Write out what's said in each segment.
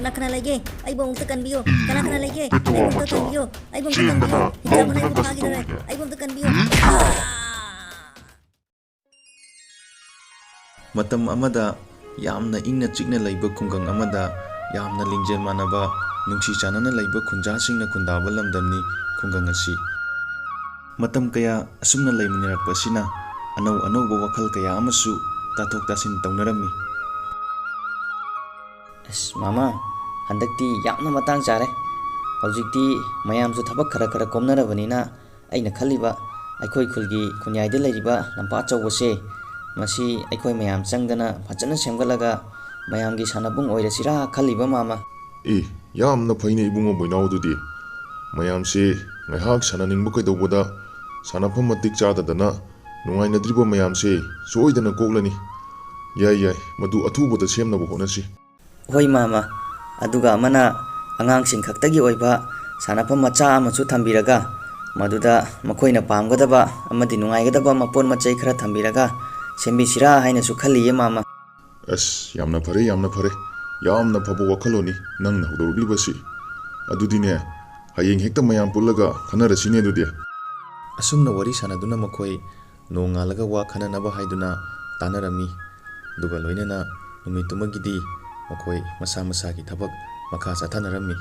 kana kana lege ai bong ta kan biyo kana kana lege ai bong ta kan biyo ai bong ta kan biyo hinjab na ai phagi dare ai bong ta kan biyo matam amada yamna ingna chikna laiba khungang amada yamna lingjel manaba nungsi chanana laiba khunja singna khundaba lamdamni khungang asi matam kaya asumna laiminirappa sina anau anauba wakhal kaya amasu tathok tasin taunarami mama handakti yamna matang chare hojikti mayam su thabak khara khara komnarabanina aina khaliba aikhoi khulgi khunyai de leiriba lampa chawbase masi aikhoi mayam changdana phajana semgalaga mayamgi sanabung oirasira khaliba mama yamna phaine ibungo boinaududi mayamse ngaihak sananingbu kaidobada sanafam matik chadadana nungainadriba mayamse soidana koklani yai madu athubada semnabo honasi hoi mama aduga mana angangsing khaktagi oiba sanafam macha amachu thambiraga maduda makoina pamgadaba amadi nungaigadaba mapon machai khara thambiraga sembisira haina su khaliye mama yamna phare yamna phabo wakhaloni nangna hodorglibasi adudine hayeng hekta mayam pullaga khanarasine adudi asumna wari sanaduna makhoi nongalaga wa khananaba haiduna tanarami duga loinana numitumagidi makhoi masa masagi thabak makha sathanarami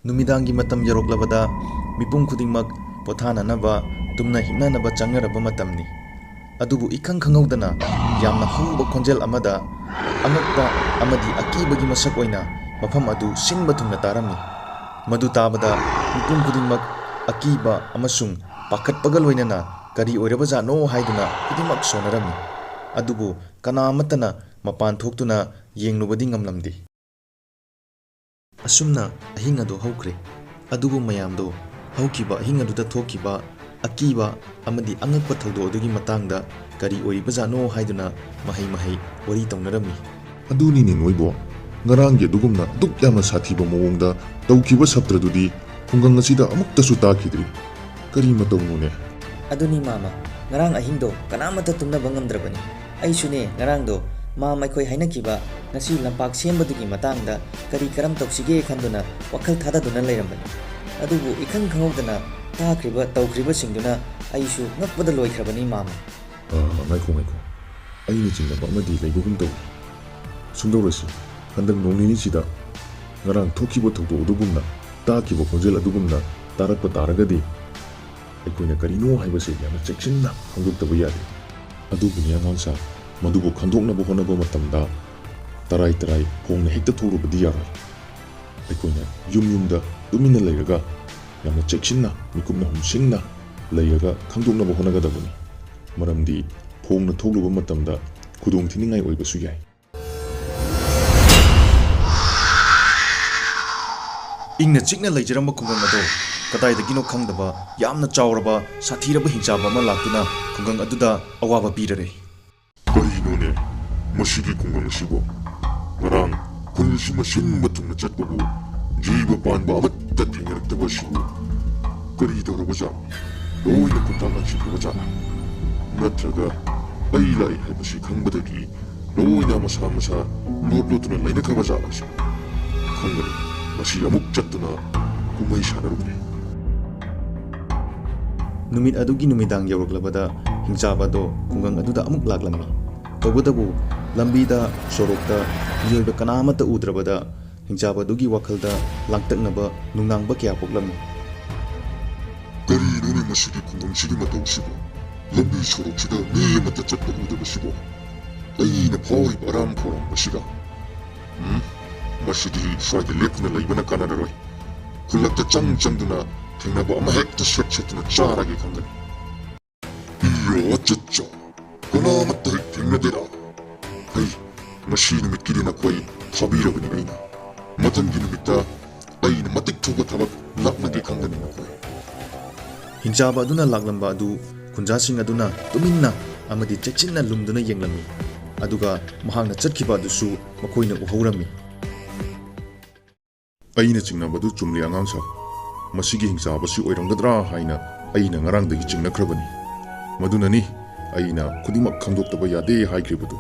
numidangi matam yaroklabada mipum khudingmak pothananaba tumna himnanaba changaraba matamni adubu ikhang khangaudana yamna hungba khonjel amada angakta amadi akibagi masak oina mafam adu sinba thumna tarami madu tabada mipum khudingmak akiba amasung pakhatpaga loinana kari oiraba jano haiduna khudingmak sonarami adubu kanamatana mapan thoktuna yenglubadi ngamlamdi asumna ahinga do haukhre adubu mayamdo haukiba ahinga duda thokiba akiba amadi angakpa thaudo adugi matangda kari oiriba jano haiduna mahai wari taunarami aduni ni noibo ngarangi dugumna duk yamna sathiba mawongda tawkiba sabtradudi khungang asida amuktasu takhidri kari matawngune aduni mama ngarang ahingdo kanamata tumna bangamdrabani aisune ngarangdo ma maikoi hainakiba ngasi lampak sembadugi matangda kari karam tawsige khanduna wakhal thadaduna leirambani adubu ikhang khangudana takhriba tawkhriba singduna aisu ngakpada loikrabani mama maiko aini jingnaba amadi leibugum taw sumdawrasi handak nongnini sida ngarang thokiba thawdo adugumna takiba khonjel adugumna tarakpa taragadi aikoina karino haibase yamna cheksinna khangdoktaba yade aduguni angangsa madubu khandoknaba honaba matamda tarai phongna hekta thorubadi yaroi aikoina yumda tumina leiraga yamna cheksinna mikumna humsingna leiraga khangdoknaba honagadabani maramdi phongna thogluba matamda khudong thiningai oibasu yai ingna chikna leijaramba khungang ado kadaidagino khangdaba yamna chawraba sathiraba hinchaba ma laktuna khungang aduda awaba pirare karinone masigi khungang sibo ngarang kunsi masin matungna chatbabu jiba panba amatta thengaktaba sibo kari dawrabaja loina kuntanga sibaja natraga ailai haibasi khangbadagi loina masa lotlotuna lainakhabaja asi khangani masi amuk chattuna kumai sanarubne numit adugi numidang yawraklabada hinchaba do khungang aduda amuk laklami tawbadabu lambida sorokta miyoiba kanamata udrabada hinchaba adugi wakhalda langtaknaba nungnangba kya poklami karinone masigi khungang sigi matawsibo lambi soroksida mi amata chatpa udabasibo aina phawriba aram khorambasiga masigi swayda lepna laibana kanararoi khulakta changduna thengnaba ama hekta shetna charage khangani iyo chacha kanamata thengnadera hai masi numitkidina koi thabirabani aina matangi numitta aina matik thuba thabak laknage khangani nakoi hinchaba aduna laklamba adu khunjasing aduna tuminna amadi chekchinna lumduna yenglami aduga mahangna chatkhiba adusu makoina uhaurami aina chingnabadu chumli angangsa masigi hingsabasi oiramgadra haina aina ngarangdagi chingnakrabani madunani aina khudingmak khangdoktaba yade haikribadu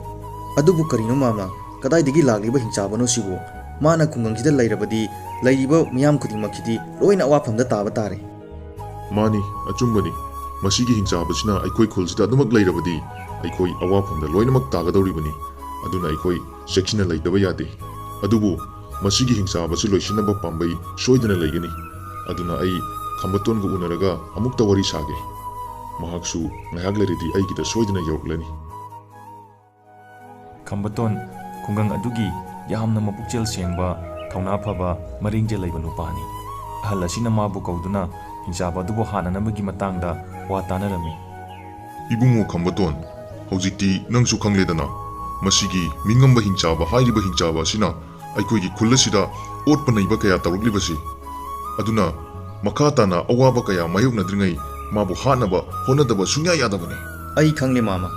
adubu karino mama ꯀꯗꯥꯏꯗꯒꯤ ꯂꯥꯛꯂꯤꯕ ꯍꯤꯡꯆꯥꯕꯅꯣ ꯁꯤꯕꯨ ꯃꯥꯅ ꯈꯨꯡꯒꯪꯁꯤꯗ ꯂꯩꯔꯕꯗꯤ ꯂꯩꯔꯤꯕ ꯃꯤꯌꯥꯝ ꯈꯨꯗꯤꯡꯃꯛꯀꯤꯗꯤ ꯂꯣꯏꯅ ꯑꯋꯥꯐꯝꯗ ꯇꯥꯕ ꯇꯥꯔꯦ ꯃꯥꯅꯤ ꯑꯆꯨꯝꯕꯅꯤ ꯃꯁꯤꯒꯤ ꯍꯤꯡꯆꯥꯕꯁꯤꯅ ꯑꯩꯈꯣꯏ ꯈꯨꯜꯁꯤꯗ ꯑꯗꯨꯃꯛ ꯂꯩꯔꯕꯗꯤ ꯑꯩꯈꯣꯏ ꯑꯋꯥꯐꯝꯗ ꯂꯣꯏꯅꯃꯛ ꯇꯥꯒꯗꯧꯔꯤꯕꯅꯤ ꯑꯗꯨꯅ ꯑꯩꯈꯣꯏ ꯆꯦꯛꯁꯤꯟꯅ ꯂꯩꯇꯕ ꯌꯥꯗꯦ ꯑꯗꯨꯕꯨ ꯃꯁꯤꯒꯤ ꯍꯤꯡꯆꯥꯕꯁꯤ ꯂꯣꯏꯁꯤꯟꯅꯕ ꯄꯥꯝꯕꯩ ꯁꯣꯏꯗꯅ ꯂꯩꯒꯅꯤ ꯑꯗꯨꯅ ꯑꯩ ꯈꯝꯕꯇꯣꯟꯒ ꯎꯅꯔꯒ ꯑꯃꯨꯛꯇ ꯋꯥꯔꯤ ꯁꯥꯒꯦ ꯃꯍꯥꯛꯁꯨ ꯉꯥꯏꯍꯥꯛ ꯂꯩꯔꯗꯤ ꯑꯩꯒꯤꯗ ꯁꯣꯏꯗꯅ ꯌꯧꯔꯛꯂꯅꯤ ꯈꯝꯕꯇꯣꯟ ꯈꯨꯡꯒꯪ ꯑꯗꯨꯒꯤ ꯌꯥꯝꯅ ꯃꯄꯨꯛꯆꯦꯜ ꯁꯦꯡꯕ ꯊꯧꯅꯥ ꯐꯕ ꯃꯔꯤꯡꯖꯦꯜ ꯂꯩꯕ ꯅꯨꯄꯥꯅꯤ ꯑꯍꯜ ꯑꯁꯤꯅ ꯃꯥꯕꯨ ꯀꯧꯗꯨꯅ ꯍꯤꯡꯆꯥꯕ ꯑꯗꯨꯕꯨ ꯍꯥꯠꯅꯅꯕꯒꯤ ꯃꯇꯥꯡꯗ ꯋꯥ ꯇꯥꯟꯅꯔꯝꯃꯤ 이붕호 감바돈 ꯍꯧꯖꯤꯛꯇꯤ ꯅꯪꯁꯨ ꯈꯪꯂꯦꯗꯅ ꯃꯁꯤꯒꯤ ꯃꯤꯉꯝꯕ ꯍꯤꯡꯆꯥꯕ ꯍꯥꯏꯔꯤꯕ ꯍꯤꯡꯆꯥꯕ ꯑꯁꯤꯅ ꯑꯩꯈꯣꯏꯒꯤ ꯈꯨꯜ ꯑꯁꯤꯗ ꯑꯣꯠꯄ ꯅꯩꯕ ꯀꯌꯥ ꯇꯧꯔꯛꯂꯤꯕꯁꯤ ꯑꯗꯨꯅ ꯃꯈꯥ ꯇꯥꯅ ꯑꯋꯥꯕ ꯀꯌꯥ ꯃꯥꯌꯣꯛꯅꯗ꯭ꯔꯤꯉꯩ ꯃꯥꯕꯨ ꯍꯥꯠꯅꯕ ꯍꯣꯠꯅꯗꯕ ꯁꯨꯡꯌꯥ ꯌꯥꯗꯕꯅꯤ ꯑꯩ ꯈꯪꯂꯦ ꯃꯥꯃ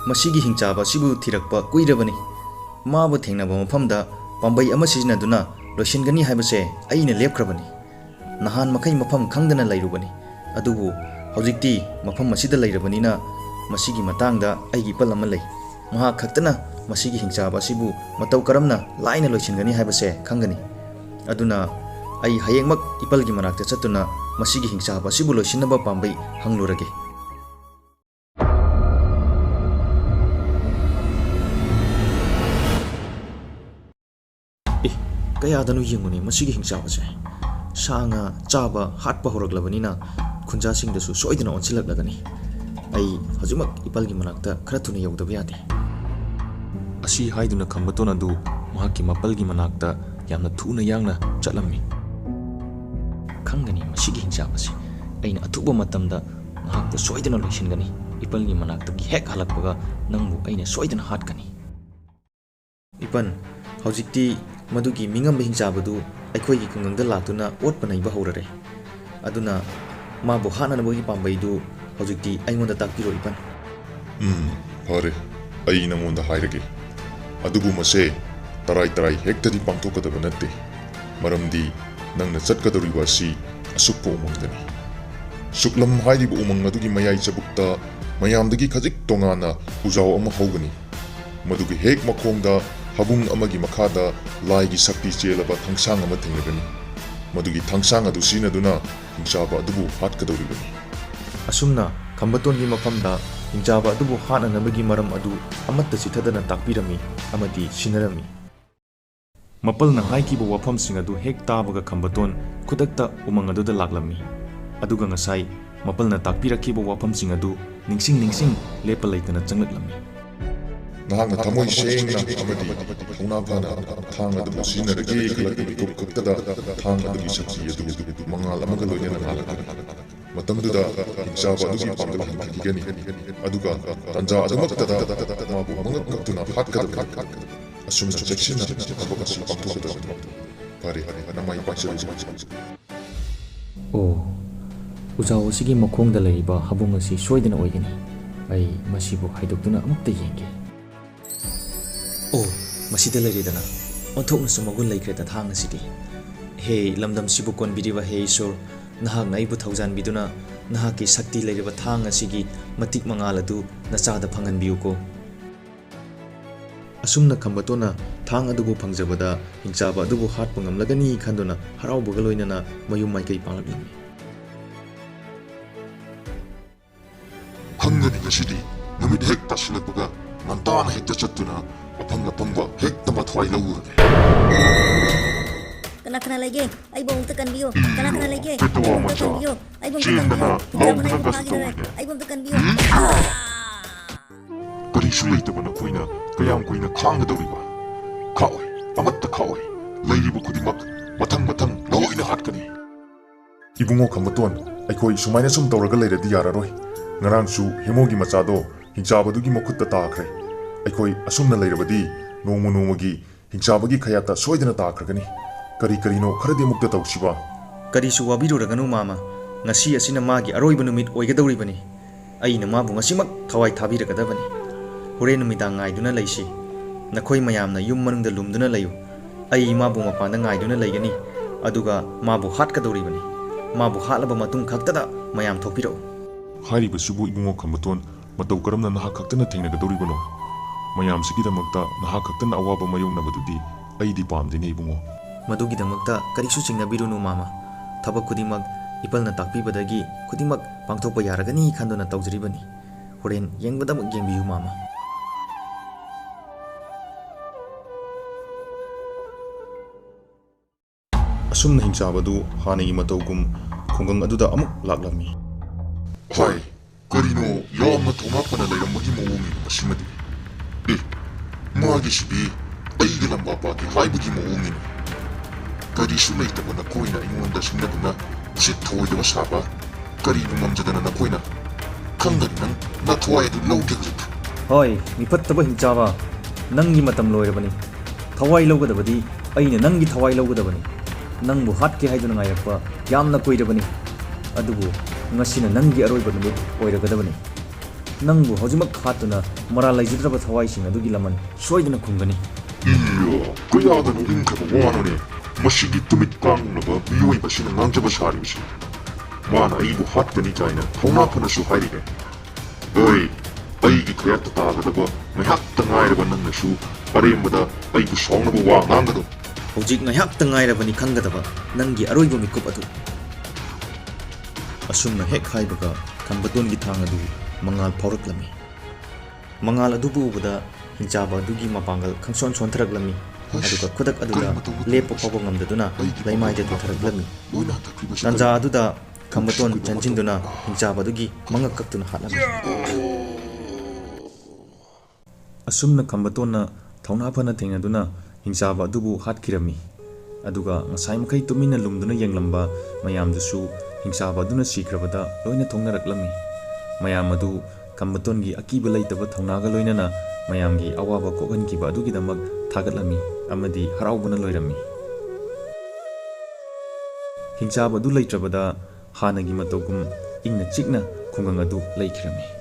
ꯃꯁꯤꯒꯤ ꯍꯤꯡꯆꯥꯕ ꯑꯁꯤꯕꯨ ꯊꯤꯔꯛꯄ ꯀꯨꯏꯔꯕꯅꯤ ꯃꯥꯕꯨ ꯊꯦꯡꯅꯕ ꯃꯐꯝꯗ ꯄꯥꯝꯕꯩ ꯑꯃ ꯁꯤꯖꯤꯟꯅꯗꯨꯅ ꯂꯣꯏꯁꯤꯟꯒꯅꯤ ꯍꯥꯏꯕꯁꯦ ꯑꯩꯅ ꯂꯦꯞꯈ꯭ꯔꯕꯅꯤ ꯅꯍꯥꯟ ꯃꯈꯩ ꯃꯐꯝ ꯈꯪꯗꯅ ꯂꯩꯔꯨꯕꯅꯤ ꯑꯗꯨꯕꯨ ꯍꯧꯖꯤꯛꯇꯤ ꯃꯐꯝ ꯑꯁꯤꯗ ꯂꯩꯔꯕꯅꯤꯅ ꯃꯁꯤꯒꯤ ꯃꯇꯥꯡꯗ ꯑꯩꯒꯤ ꯏꯄꯜ ꯑꯃ ꯂꯩ ꯃꯍꯥꯛ ꯈꯛꯇꯅ ꯃꯁꯤꯒꯤ ꯍꯤꯡꯆꯥꯕ ꯑꯁꯤꯕꯨ ꯃꯇꯧ ꯀꯔꯝꯅ ꯂꯥꯏꯅ ꯂꯣꯏꯁꯤꯟꯒꯅꯤ ꯍꯥꯏꯕꯁꯦ ꯈꯪꯒꯅꯤ ꯑꯗꯨꯅ ꯑꯩ ꯍꯌꯦꯡꯃꯛ ꯏꯄꯜꯒꯤ ꯃꯅꯥꯛꯇ ꯆꯠꯇꯨꯅ ꯃꯁꯤꯒꯤ ꯍꯤꯡꯆꯥꯕ ꯑꯁꯤꯕꯨ ꯂꯣꯏꯁꯤꯟꯅꯕ ꯄꯥꯝꯕꯩ ꯍꯪꯂꯨꯔꯒꯦ ꯀꯌꯥꯗꯅꯣ ꯌꯦꯡꯉꯨꯅꯦ ꯃꯁꯤꯒꯤ ꯍꯤꯡꯆꯥꯕꯁꯦ ꯁꯥ ꯉꯥ ꯆꯥꯕ ꯍꯥꯠꯄ ꯍꯧꯔꯛꯂꯕꯅꯤꯅ ꯈꯨꯟꯖꯥꯁꯤꯡꯗꯁꯨ ꯁꯣꯏꯗꯅ ꯑꯣꯟꯁꯤꯜꯂꯛꯂꯒꯅꯤ ꯑꯩ ꯍꯧꯖꯤꯛꯃꯛ ꯏꯄꯜꯒꯤ ꯃꯅꯥꯛꯇ ꯈꯔ ꯊꯨꯅ ꯌꯧꯗꯕ ꯌꯥꯗꯦ ꯑꯁꯤ ꯍꯥꯏꯗꯨꯅ ꯈꯝꯕꯇꯣꯟ ꯑꯗꯨ ꯃꯍꯥꯛꯀꯤ ꯃꯄꯜꯒꯤ ꯃꯅꯥꯛꯇ ꯌꯥꯝꯅ ꯊꯨꯅ ꯌꯥꯡꯅ ꯆꯠꯂꯝꯃꯤ ꯈꯪꯒꯅꯤ ꯃꯁꯤꯒꯤ ꯍꯤꯡꯆꯥꯕꯁꯤ ꯑꯩꯅ ꯑꯊꯨꯕ ꯃꯇꯝꯗ ꯃꯍꯥꯛꯄꯨ ꯁꯣꯏꯗꯅ ꯂꯣꯏꯁꯤꯟꯒꯅꯤ ꯏꯄꯜꯒꯤ ꯃꯅꯥꯛꯇꯒꯤ ꯍꯦꯛ ꯍꯜꯂꯛꯄꯒ ꯅꯪꯕꯨ ꯑꯩꯅ ꯁꯣꯏꯗꯅ ꯍꯥꯠꯀꯅꯤ ꯏꯄꯟ ꯍꯧꯖꯤꯛꯇꯤ ꯃꯗꯨꯒꯤ ꯃꯤꯉꯝꯕ ꯍꯤꯡꯆꯥꯕꯗꯨ ꯑꯩꯈꯣꯏꯒꯤ ꯈꯨꯡꯒꯪꯗ ꯂꯥꯛꯇꯨꯅ ꯑꯣꯠꯄ ꯅꯩꯕ ꯍꯧꯔꯔꯦ ꯑꯗꯨꯅ ꯃꯥꯕꯨ ꯍꯥꯠꯅꯅꯕꯒꯤ ꯄꯥꯝꯕꯩꯗꯨ ꯍꯧꯖꯤꯛꯇꯤ ꯑꯩꯉꯣꯟꯗ ꯇꯥꯛꯄꯤꯔꯣ ꯏꯄꯟ ꯐꯔꯦ ꯑꯩ ꯅꯉꯣꯟꯗ ꯍꯥꯏꯔꯒꯦ ꯑꯗꯨꯕꯨ ꯃꯁꯦ ꯇꯔꯥꯏ ꯍꯦꯛꯇꯗꯤ ꯄꯥꯡꯊꯣꯛꯀꯗꯕ ꯅꯠꯇꯦ ꯃꯔꯝꯗꯤ ꯅꯪꯅ ꯆꯠꯀꯗꯧꯔꯤꯕ ꯑꯁꯤ ꯑꯁꯨꯛꯄ ꯎꯃꯪꯗꯅꯤ ꯁꯨꯛꯂꯝ ꯍꯥꯏꯔꯤꯕ ꯎꯃꯪ ꯑꯗꯨꯒꯤ ꯃꯌꯥꯏ ꯆꯕꯨꯛꯇ ꯃꯌꯥꯝꯗꯒꯤ ꯈꯖꯤꯛ ꯇꯣꯉꯥꯟꯅ ꯎꯖꯥꯎ ꯑꯃ ꯍꯧꯒꯅꯤ ꯃꯗꯨꯒꯤ ꯍꯦꯛ ꯃꯈꯣꯡꯗ ꯍꯕꯨꯡ ꯑꯃꯒꯤ ꯃꯈꯥꯗ ꯂꯥꯏꯒꯤ ꯁꯛꯇꯤ ꯆꯦꯜꯂꯕ ꯊꯥꯡꯁꯥꯡ ꯑꯃ ꯊꯦꯡꯅꯒꯅꯤ ꯃꯗꯨꯒꯤ ꯊꯥꯡꯁꯥꯡ ꯑꯗꯨ ꯁꯤꯖꯤꯟꯅꯗꯨꯅ ꯍꯤꯡꯆꯥꯕ ꯑꯗꯨꯕꯨ ꯍꯥꯠꯀꯗꯧꯔꯤꯕꯅꯤ ꯑꯁꯨꯝꯅ ꯈꯝꯕꯇꯣꯟꯒꯤ ꯃꯐꯝꯗ ꯍꯤꯡꯆꯥꯕ ꯑꯗꯨꯕꯨ ꯍꯥꯠꯅꯅꯕꯒꯤ ꯃꯔꯝ ꯑꯗꯨ ꯑꯃꯠꯇ ꯆꯤꯊꯗꯅ ꯇꯥꯛꯄꯤꯔꯝꯃꯤ ꯑꯃꯗꯤ ꯁꯤꯟꯅꯔꯝꯃꯤ ꯃꯄꯜꯅ ꯍꯥꯏꯈꯤꯕ ꯋꯥꯐꯝꯁꯤꯡ ꯑꯗꯨ ꯍꯦꯛ ꯇꯥꯕꯒ ꯈꯝꯕꯇꯣꯟ ꯈꯨꯗꯛꯇ ꯎꯃꯪ ꯑꯗꯨꯗ ꯂꯥꯛꯂꯝꯃꯤ ꯑꯗꯨꯒ ꯉꯁꯥꯏ ꯃꯄꯜꯅ ꯇꯥꯛꯄꯤꯔꯛꯈꯤꯕ ꯋꯥꯐꯝꯁꯤꯡ ꯑꯗꯨ ꯅꯤꯡꯁꯤꯡ ꯂꯦꯞꯄ ꯂꯩꯇꯅ ꯆꯪꯂꯛꯂꯝꯃꯤ ꯅꯍꯥꯛꯅ ꯊꯃꯣꯏ ꯁꯦꯡꯅ ꯑꯃꯗꯤ ꯊꯧꯅꯥ ꯐꯅ ꯊꯥꯡ ꯑꯗꯨꯕꯨ ꯁꯤꯖꯤꯟꯅꯔꯒꯦ ꯈꯜꯂꯛꯄ ꯃꯤꯀꯨꯞ ꯈꯛꯇꯗ ꯊꯥꯡ ꯑꯗꯨꯒꯤ ꯁꯛꯇꯤ ꯑꯗꯨ ꯃꯉꯥꯜ ꯑꯃꯒ ꯂꯣꯏꯅꯅ ꯉꯥꯜꯂꯛꯀꯅꯤ ꯃꯇꯝꯗꯨꯗ ꯍꯤꯡꯆꯥꯕ ꯑꯗꯨꯒꯤ ꯄꯥꯡꯒꯜ ꯍꯟꯊꯈꯤꯒꯅꯤ ꯑꯗꯨꯒ ꯇꯥꯟꯖꯥ ꯑꯗꯨꯃꯛꯇꯗ ꯃꯥꯕꯨ ꯃꯉꯛ ꯀꯛꯇꯨꯅ ꯍꯥꯠꯀꯗꯕꯅꯤ ꯑꯁꯨꯝꯅ ꯆꯦꯛꯁꯤꯟꯅ ꯊꯕꯛ ꯑꯁꯤ ꯄꯥꯡꯊꯣꯛꯀꯗꯕꯅꯤ ꯐꯔꯦ ꯅꯃꯥꯏ ꯄꯥꯛꯆꯔꯁꯤ ꯑꯣ ꯎꯖꯥꯎ ꯑꯁꯤꯒꯤ ꯃꯈꯣꯡꯗ ꯂꯩꯔꯤꯕ ꯍꯕꯨꯡ ꯑꯁꯤ ꯁꯣꯏꯗꯅ ꯑꯣꯏꯒꯅꯤ ꯑꯩ ꯃꯁꯤꯕꯨ ꯍꯥꯏꯗꯣꯛꯇꯨꯅ ꯑꯃꯨꯛꯇ ꯌꯦꯡꯒꯦ ꯑꯣ ꯃꯁꯤꯗ ꯂꯩꯔꯦꯗꯅ ꯑꯣꯟꯊꯣꯛꯅꯁꯨ ꯃꯒꯨꯟ ꯂꯩꯈ꯭ꯔꯦꯗ ꯊꯥꯡ ꯑꯁꯤꯗꯤ ꯍꯦ ꯂꯝꯗꯝꯁꯤꯕꯨ ꯀꯣꯟꯕꯤꯔꯤꯕ ꯍꯦ ꯏꯁꯣꯔ ꯅꯍꯥꯛꯅ ꯑꯩꯕꯨ ꯊꯧꯖꯥꯟꯕꯤꯗꯨꯅ ꯅꯍꯥꯛꯀꯤ ꯁꯛꯇꯤ ꯂꯩꯔꯤꯕ ꯊꯥꯡ ꯑꯁꯤꯒꯤ ꯃꯇꯤꯛ ꯃꯉꯥꯜ ꯑꯗꯨ ꯅꯆꯥꯗ ꯐꯪꯍꯟꯕꯤꯌꯨꯀꯣ ꯑꯁꯨꯝꯅ ꯈꯝꯕꯇꯣꯟꯅ ꯊꯥꯡ ꯑꯗꯨꯕꯨ ꯐꯪꯖꯕꯗ ꯍꯤꯡꯆꯥꯕ ꯑꯗꯨꯕꯨ ꯍꯥꯠꯄ ꯉꯝꯂꯒꯅꯤ ꯈꯟꯗꯨꯅ ꯍꯔꯥꯎꯕꯒ ꯂꯣꯏꯅꯅ ꯃꯌꯨꯝ ꯃꯥꯏꯀꯩ ꯄꯥꯡꯂꯛꯂꯝꯃꯤ ꯈꯪꯒꯅꯤ ꯉꯁꯤꯗꯤ ꯅꯨꯃꯤꯠ ꯍꯦꯛ ꯇꯥꯁꯤꯜꯂꯛꯄꯒ ꯉꯟꯇꯥꯅ ꯍꯦꯛꯇ ꯆꯠꯇꯨꯅ ꯑꯐꯪ ꯍꯦꯛꯇ ꯃꯊ꯭ꯋꯥꯏ ꯂꯧꯔꯨꯔꯒꯦ Kana lagi, ay bong tekan bio. Kana lagi, ay bong tekan bio. Ay bong tekan bio. Hingga mana ibu pagi dah. Ay bong tekan bio. ꯀꯔꯤꯁꯨ ꯂꯩꯇꯕ ꯅꯈꯣꯏꯅ ꯀꯌꯥꯝ ꯀꯨꯏꯅ ꯈꯥꯡꯒꯗꯧꯔꯤꯕ ꯈꯥꯛꯑꯣꯏ ꯑꯃꯠꯇ ꯈꯥꯛꯑꯣꯏ ꯂꯩꯔꯤꯕ ꯈꯨꯗꯤꯡꯃꯛ ꯃꯊꯪ ꯂꯣꯏꯅ ꯍꯥꯠꯀꯅꯤ ꯏꯕꯨꯡꯉꯣ ꯈꯝꯕꯇꯣꯟ ꯑꯩꯈꯣꯏ ꯁꯨꯃꯥꯏꯅ ꯁꯨꯝ ꯇꯧꯔꯒ ꯂꯩꯔꯗꯤ ꯌꯥꯔꯔꯣꯏ ꯉꯔꯥꯡꯁꯨ ꯍꯦꯃꯣꯒꯤ ꯃꯆꯥꯗꯣ ꯍꯤꯡꯆꯥꯕꯗꯨꯒꯤ ꯃꯈꯨꯠꯇ ꯇꯥꯈ꯭ꯔꯦ ꯑꯩꯈꯣꯏ ꯑꯁꯨꯝꯅ ꯂꯩꯔꯕꯗꯤ ꯅꯣꯡꯃꯒꯤ ꯍꯤꯡꯆꯥꯕꯒꯤ ꯈꯌꯥꯠꯇ ꯁꯣꯏꯗꯅ ꯇꯥꯈ꯭ꯔꯒꯅꯤ ꯀꯔꯤꯅꯣ ꯈꯔꯗꯤ ꯑꯃꯨꯛꯇ ꯇꯧꯁꯤꯕ ꯀꯔꯤꯁꯨ ꯋꯥꯕꯤꯔꯨꯔꯒꯅꯨ ꯃꯥꯃ ꯉꯁꯤ ꯑꯁꯤꯅ ꯃꯥꯒꯤ ꯑꯔꯣꯏꯕ ꯅꯨꯃꯤꯠ ꯑꯣꯏꯒꯗꯧꯔꯤꯕꯅꯤ ꯑꯩꯅ ꯃꯥꯕꯨ ꯉꯁꯤꯃꯛ ꯊꯋꯥꯏ ꯊꯥꯕꯤꯔꯒꯗꯕꯅꯤ ꯍꯣꯔꯦꯟ ꯅꯨꯃꯤꯗꯥꯡ ꯉꯥꯏꯗꯨꯅ ꯂꯩꯁꯤ ꯅꯈꯣꯏ ꯃꯌꯥꯝꯅ ꯌꯨꯝ ꯃꯅꯨꯡꯗ ꯂꯨꯝꯗꯨꯅ ꯂꯩꯌꯨ ꯑꯩ ꯃꯥꯕꯨ ꯃꯄꯥꯟꯗ ꯉꯥꯏꯗꯨꯅ ꯂꯩꯒꯅꯤ ꯑꯗꯨꯒ ꯃꯥꯕꯨ ꯍꯥꯠꯀꯗꯧꯔꯤꯕꯅꯤ ꯃꯥꯕꯨ ꯍꯥꯠꯂꯕ ꯃꯇꯨꯡ ꯈꯛꯇꯗ ꯃꯌꯥꯝ ꯊꯣꯛꯄꯤꯔꯛꯎ ꯍꯥꯏꯔꯤꯕꯁꯤꯕꯨ ꯏꯕꯨꯡꯉꯣ ꯈꯝꯕꯇꯣꯟ ꯃꯇꯧ ꯀꯔꯝꯅ ꯅꯍꯥꯛ ꯈꯛꯇꯅ ꯊꯦꯡꯅꯒꯗꯧꯔꯤꯕꯅꯣ ꯃꯌꯥꯝꯁꯤꯒꯤꯗꯃꯛꯇ ꯅꯍꯥꯛ ꯈꯛꯇꯅ ꯑꯋꯥꯕ ꯃꯥꯌꯣꯛꯅꯕꯗꯨꯗꯤ ꯑꯩꯗꯤ ꯄꯥꯝꯗꯦꯅꯦ ꯏꯕꯨꯡꯉꯣ. ꯃꯗꯨꯒꯤꯗꯃꯛꯇ ꯀꯔꯤꯁꯨ ꯆꯤꯡꯅꯕꯤꯔꯨꯅꯨ ꯃꯥꯃꯥ. ꯊꯕꯛ ꯈꯨꯗꯤꯡꯃꯛ ꯏꯄꯜꯅ ꯇꯥꯛꯄꯤꯕꯗꯒꯤ ꯈꯨꯗꯤꯡꯃꯛ ꯄꯥꯡꯊꯣꯛꯄ ꯌꯥꯔꯒꯅꯤ ꯈꯟꯗꯨꯅ ꯇꯧꯖꯔꯤꯕꯅꯤ. ꯍꯣꯔꯦꯟ ꯌꯦꯡꯕꯗꯃꯛ ꯌꯦꯡꯕꯤꯌꯨ ꯃꯥꯃꯥ. ꯑꯁꯨꯝꯅ ꯍꯤꯡꯆꯥꯕꯗꯨ ꯍꯥꯟꯅꯒꯤ ꯃꯇꯧꯒꯨꯝ ꯈꯨꯡꯒꯪ ꯑꯗꯨꯗ ꯑꯃꯨꯛ ꯂꯥꯛꯂꯝꯃꯤ. ꯍꯥꯏ, ꯀꯔꯤꯅꯣ ꯌꯥꯝꯅ ꯊꯧꯅꯥ ꯐꯅ ꯂꯩꯔꯝꯕꯒꯤ ꯃꯑꯣꯡꯅꯤ ꯃꯁꯤꯃꯗꯤ. ꯃꯥꯒꯤꯁꯤꯗꯤ ꯑꯩꯒ ꯂꯝꯕꯥꯄꯥꯒꯤ ꯍꯥꯏꯕꯒꯤ ꯃꯑꯣꯡꯅꯤ. ꯀꯔꯤꯁꯨ ꯂꯩꯇꯕ ꯅꯈꯣꯏꯅ ꯑꯩꯉꯣꯟꯗ ꯁꯤꯡꯅꯗꯨꯅ ꯎꯁꯤꯠ ꯊꯑꯣꯏꯗꯕ ꯁꯥꯕ ꯀꯔꯤꯕꯨ ꯉꯝꯖꯗꯅ ꯅꯈꯣꯏꯅ ꯈꯪꯒꯅꯤ ꯅꯪ ꯅꯊꯋꯥꯏ ꯑꯗꯨ ꯂꯧꯒꯦ ꯍꯧꯖꯤꯛ. ꯍꯣꯏ ꯃꯤꯐꯠꯇꯕ ꯍꯤꯡꯆꯥꯕ, ꯅꯪꯒꯤ ꯃꯇꯝ ꯂꯣꯏꯔꯕꯅꯤ. ꯊꯋꯥꯏ ꯂꯧꯒꯗꯕꯗꯤ ꯑꯩꯅ ꯅꯪꯒꯤ ꯊꯋꯥꯏ ꯂꯧꯒꯗꯕꯅꯤ. ꯅꯪꯕꯨ ꯍꯥꯠꯀꯦ ꯍꯥꯏꯗꯨꯅ ꯉꯥꯏꯔꯛꯄ ꯌꯥꯝꯅ ꯀꯨꯏꯔꯕꯅꯤ. ꯑꯗꯨꯕꯨ ꯉꯁꯤꯅ ꯅꯪꯒꯤ ꯑꯔꯣꯏꯕ ꯅꯨꯃꯤꯠ ꯑꯣꯏꯔꯒꯗꯕꯅꯤ. ꯅꯪꯕꯨ ꯍꯧꯖꯤꯛꯃꯛ ꯍꯥꯠꯇꯨꯅ ꯃꯔꯥꯜ ꯂꯩꯖꯗ꯭ꯔꯕ ꯊꯋꯥꯏꯁꯤꯡ ꯑꯗꯨꯒꯤ ꯂꯃꯟ ꯁꯣꯏꯗꯅ ꯈꯨꯝꯒꯅꯤ. ꯀꯌꯥꯗ ꯅꯣꯛꯅꯤꯡꯈ꯭ꯔꯕ ꯋꯥꯅꯣꯅꯦ ꯃꯁꯤꯒꯤ ꯇꯨꯃꯤꯠ ꯀꯥꯡꯂꯕ ꯃꯤꯑꯣꯏꯕ ꯑꯁꯤꯅ ꯉꯥꯡꯖꯕ ꯁꯥꯔꯤꯕꯁꯤ. ꯃꯥꯅ ꯑꯩꯕꯨ ꯍꯥꯠꯀꯅꯤ ꯀꯥꯏꯅ ꯊꯧꯅꯥ ꯐꯅꯁꯨ ꯍꯥꯏꯔꯤꯅꯦ. ꯑꯩꯒꯤ ꯈꯌꯥꯠꯇ ꯇꯥꯒꯗꯕ ꯉꯥꯏꯍꯥꯛꯇ ꯉꯥꯏꯔꯕ ꯅꯪꯅꯁꯨ ꯑꯔꯦꯝꯕꯗ ꯑꯩꯕꯨ ꯁꯥꯎꯅꯕ ꯋꯥ ꯉꯥꯡꯒꯅꯨ. ꯍꯧꯖꯤꯛ ꯉꯥꯏꯍꯥꯛꯇ ꯉꯥꯏꯔꯕꯅꯤ ꯈꯪꯒꯗꯕ ꯅꯪꯒꯤ ꯑꯔꯣꯏꯕ ꯃꯤꯀꯨꯞ ꯑꯗꯨ. ꯑꯁꯨꯝꯅ ꯍꯦꯛ ꯍꯥꯏꯕꯒ ꯈꯝꯕꯇꯣꯟꯒꯤ ꯊꯥꯡ ꯑꯗꯨ ꯃꯉꯥꯜ ꯐꯥꯎꯔꯛꯂꯝꯃꯤ. ꯃꯉꯥꯜ ꯑꯗꯨꯕꯨ ꯎꯕꯗ ꯍꯤꯡꯆꯥꯕ ꯑꯗꯨꯒꯤ ꯃꯄꯥꯡꯒꯜ ꯈꯪꯁꯣꯟ ꯁꯣꯟꯊꯔꯛꯂꯝꯃꯤ. ꯑꯗꯨꯒ ꯈꯨꯗꯛ ꯑꯗꯨꯗ ꯂꯦꯞꯄ ꯐꯥꯎꯕ ꯉꯝꯗꯗꯨꯅ ꯂꯩꯃꯥꯏꯗ ꯇꯨꯊꯔꯛꯂꯝꯃꯤ. ꯇꯥꯟꯖꯥ ꯑꯗꯨꯗ ꯈꯝꯕꯇꯣꯟ ꯆꯪꯁꯤꯟꯗꯨꯅ ꯍꯤꯡꯆꯥꯕ ꯑꯗꯨꯒꯤ ꯃꯉꯛ ꯀꯛꯇꯨꯅ ꯍꯥꯠꯂꯝꯃꯤ. ꯑꯁꯨꯝꯅ ꯈꯝꯕꯇꯣꯟꯅ ꯊꯧꯅꯥ ꯐꯅ ꯊꯦꯡꯅꯗꯨꯅ ꯍꯤꯡꯆꯥꯕ ꯑꯗꯨꯕꯨ ꯍꯥꯠꯈꯤꯔꯝꯃꯤ. ꯑꯗꯨꯒ ꯉꯁꯥꯏ ꯃꯈꯩ ꯇꯨꯃꯤꯟꯅ ꯂꯨꯝꯗꯨꯅ ꯌꯦꯡꯂꯝꯕ ꯃꯌꯥꯝꯗꯨꯁꯨ ꯍꯤꯡꯆꯥꯕ ꯑꯗꯨꯅ ꯁꯤꯈ꯭ꯔꯕꯗ ꯂꯣꯏꯅ ꯊꯣꯡꯅꯔꯛꯂꯝꯃꯤ. ꯃꯌꯥꯝ ꯑꯗꯨ ꯈꯝꯕꯇꯣꯟꯒꯤ ꯑꯀꯤꯕ ꯂꯩꯇꯕ ꯊꯧꯅꯥꯒ ꯂꯣꯏꯅꯅ ꯃꯌꯥꯝꯒꯤ ꯑꯋꯥꯕ ꯀꯣꯛꯍꯟꯈꯤꯕ ꯑꯗꯨꯒꯤꯗꯃꯛ ꯊꯥꯒꯠꯂꯝꯃꯤ ꯑꯃꯗꯤ ꯍꯔꯥꯎꯕꯅ ꯂꯣꯏꯔꯝꯃꯤ. ꯍꯤꯡꯆꯥꯕ ꯑꯗꯨ ꯂꯩꯇ꯭ꯔꯕꯗ ꯍꯥꯟꯅꯒꯤ ꯃꯇꯧꯒꯨꯝ ꯏꯪꯅ ꯆꯤꯛꯅ ꯈꯨꯡꯒꯪ ꯑꯗꯨ ꯂꯩꯈꯤꯔꯝꯃꯤ.